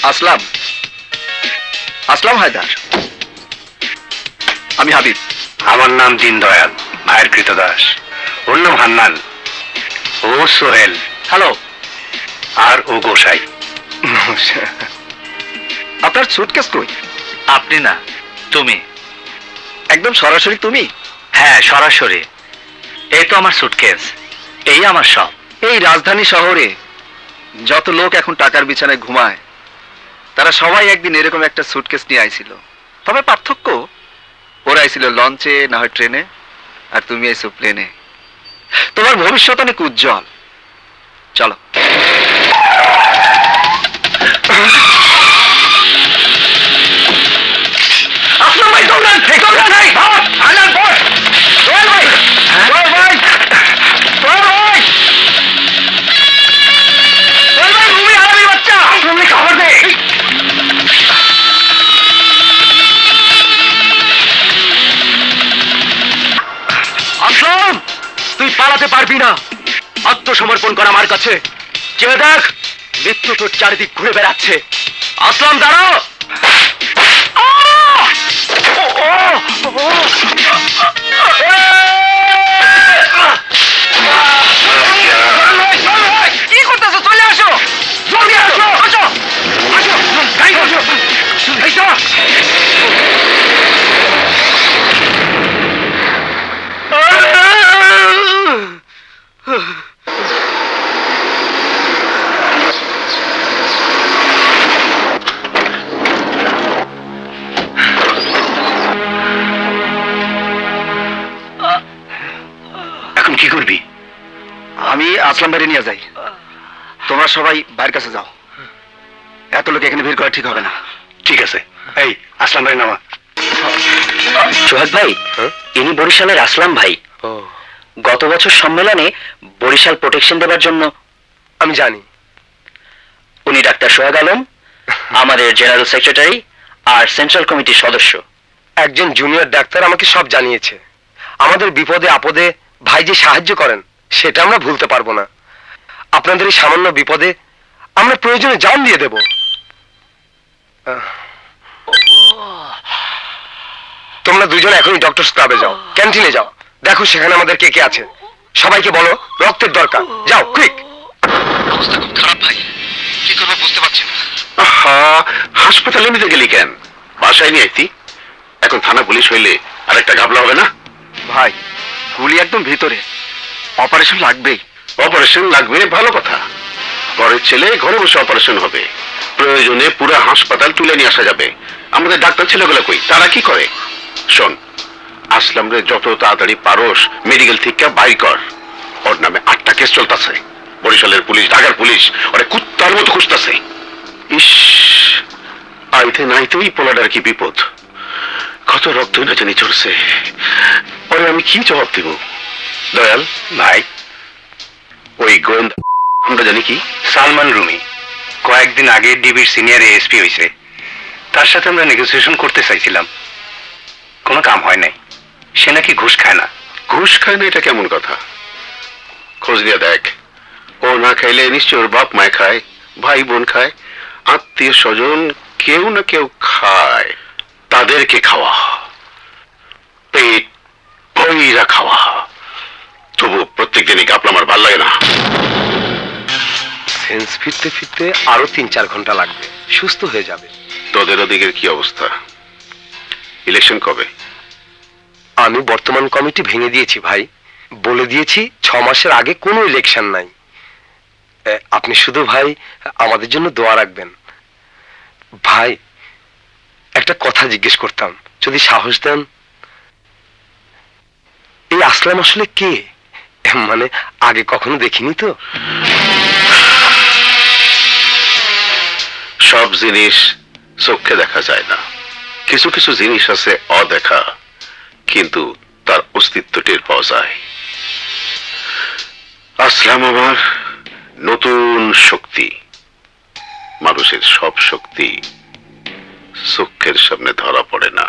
আসলাম। আসলাম হায়দার। আমি হাবিব। আমার নাম দীনদয়াল, ভাইয়ের কৃতদাস। ওর নাম হান্নান, ও সোহেল, হ্যালো। আর ও গোসাই। আপনার সুটকেস কই? আপনি না, তুমি। একদম সরাসরি তুমি? হ্যাঁ, সরাসরি। এই তো আমার সুটকেস, এই আমার সব। এই রাজধানী শহরে যত লোক এখন টাকার বিছানায় ঘুমায়, তারা সবাই একদিন এরকম একটা সুটকেস নিয়ে আইছিল। তবে পার্থক্য, ওরা আইছিল লঞ্চে, না হয় ট্রেনে, আর তুমি আইছো প্লেনে। তোমার ভবিষ্যৎ অনেক উজ্জ্বল। চলো। আসলাম ভাই, দৌড়ান, দৌড়ান ভাই, আনার পর সোহেল ভাই, সোহেল ভাই, সোহেল ভাই, সোহেল ভাই, রুমি হারামি বাচ্চা, রুমি খবর দে। আসলাম, তুই পালাতে পারবি না। আত্মসমর্পণ কর আমার কাছে। চেয়ে দেখ, মৃত্যু তোর চারিদিক ঘুরে বেড়াচ্ছে। আসলাম, দাঁড়াও। কি করতেছো? চলে আসো, জলদি আসো, আসো, আসো, গাড়ি আসো, এইসো। এখন কি করবি? আমি আসলাম বাইরে নিয়ে যাই, তোমরা সবাই বাইরের কাছে যাও। এত লোক এখানে ভিড় করা ঠিক হবে না। ঠিক আছে, এই আসলাম ভাই নামা। সোহাগ ভাই, ইনি বরিশালের আসলাম ভাই। গত বছর সম্মেলনে বরিশাল প্রোটেকশন দেবার জন্য। আমি জানি। উনি ডাক্তার সোহাগ আলম, আমাদের জেনারেল সেক্রেটারি আর সেন্ট্রাল কমিটির সদস্য। একজন জুনিয়র ডাক্তার আমাকে সব জানিয়েছে। আমাদের বিপদে আপদে ভাই যে সাহায্য করেন, সেটা আমরা ভুলতে পারবো না। আপনাদের এই সামান্য বিপদে আমরা প্রয়োজনে জান দিয়ে দেব। তোমরা দুজন এখনই ডক্টরস ক্লাবে যাও, ক্যান্টিনে যাও, দেখো সেখানে আমাদের কে কে আছে। সবাইকে বলো রক্তের দরকার। যাও, কুইক। অবস্থা খুব খারাপ ভাই, কি করবো বুঝতে পারছি না। হাসপাতালে নিতে গেলি কেন? বাসায় নিয়ে আইতি। এখন থানা পুলিশ হইলে আরেকটা ঘাবলা হবে না? ভাই, গুলি একদম ভিতরে, অপারেশন লাগবেই। অপারেশন লাগবে, ভালো কথা। ঘরের ছেলে ঘরে বসে অপারেশন হবে, প্রয়োজনে পুরো হাসপাতাল তুলে নিয়ে আসা যাবে। আমাদের ডাক্তার ছেলেগুলো কই, তারা কি করে? শোন, আসলাম রে যত তাড়াতাড়ি পারস মেডিকেল থেকে বাই কর। ওর নামে 8টা কেস চলতেছে। বরিশালের পুলিশ, ঢাকার পুলিশ ওরে কুত্তার মতো খুঁজতেছে। ইস, আইতে নাইতেই পোলাডার কি বিপদ। কত রক্ত না জানি চড়ছে। ওরে আমি কি জবাব দেব? দয়াল ভাই, ওই গোয়েন্দা আমরা জানি কি? সালমান রুমি কয়েকদিন আগে ডিবির সিনিয়র এএসপি হয়েছে। তার সাথে আমরা নেগোসিয়েশন করতে চাইছিলাম, কোনো কাম হয় নাই। সে নাকি ঘুষ খায় না। ঘুষ খায় না, এটা কেমন কথা? খোঁজ নিয়ে দেখ। ও না খাইলে নিশ্চয় ওর বাপ মায় খায়, ভাই বোন খায়, আত্মীয় স্বজন কেউ না কেউ খায়। তাদেরকে খাওয়া, পেট ভইরা খাওয়া। তবু প্রত্যেক দিনই কাপলা আমার ভাল লাগে না। সেন্স ফিরতে ফিরতে আরো 3-4 ঘন্টা লাগবে, সুস্থ হয়ে যাবে। তোদের ওদিকের কি অবস্থা? ইলেকশন কবে? আমি বর্তমান কমিটি ভেঙে দিয়েছি ভাই, বলে দিয়েছি 6 মাসের আগে কোনো ইলেকশন নাই। আপনি শুধু ভাই আমাদের জন্য দোয়া রাখবেন। ভাই, একটা কথা জিজ্ঞেস করতাম, যদি সাহস দেন। এই আসলাম আসলে কে? মানে আগে কখনো দেখিনি তো। সব জিনিস চোখে দেখা যায় না, কিছু কিছু জিনিস আছে অদেখা, কিন্তু তার অস্তিত্ব টের পাওয়া যায়। আসলাম আমার নতুন শক্তি। মানুষের সব শক্তি চোখের সামনে ধরা পড়ে না।